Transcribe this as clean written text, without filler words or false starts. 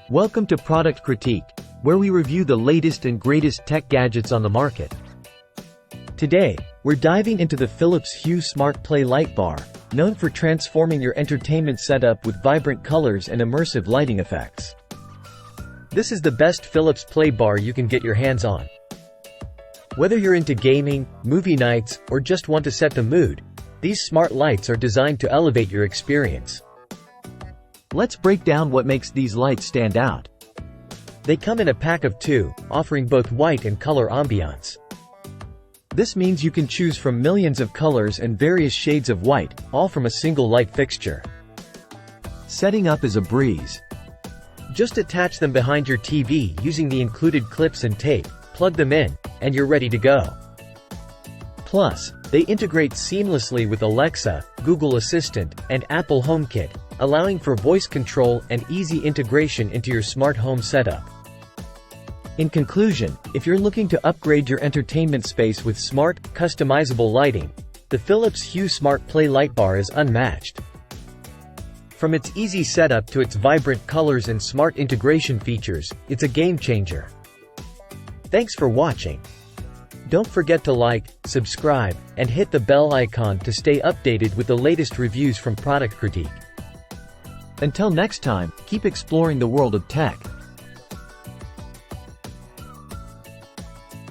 Welcome to Product Critique, where we review the latest and greatest tech gadgets on the market. Today, we're diving into the Philips Hue Smart Play Light Bar, known for transforming your entertainment setup with vibrant colors and immersive lighting effects. This is the best Philips Play Bar you can get your hands on. Whether you're into gaming, movie nights, or just want to set the mood, these smart lights are designed to elevate your experience. Let's break down what makes these lights stand out. They come in a pack of 2, offering both white and color ambiance. This means you can choose from millions of colors and various shades of white, all from a single light fixture. Setting up is a breeze. Just attach them behind your TV using the included clips and tape, plug them in, and you're ready to go. Plus, they integrate seamlessly with Alexa, Google Assistant, and Apple HomeKit, allowing for voice control and easy integration into your smart home setup. In conclusion, if you're looking to upgrade your entertainment space with smart, customizable lighting, the Philips Hue Smart Play Light Bar is unmatched. From its easy setup to its vibrant colors and smart integration features, it's a game changer. Thanks for watching. Don't forget to like, subscribe, and hit the bell icon to stay updated with the latest reviews from Product Critique. Until next time, keep exploring the world of tech.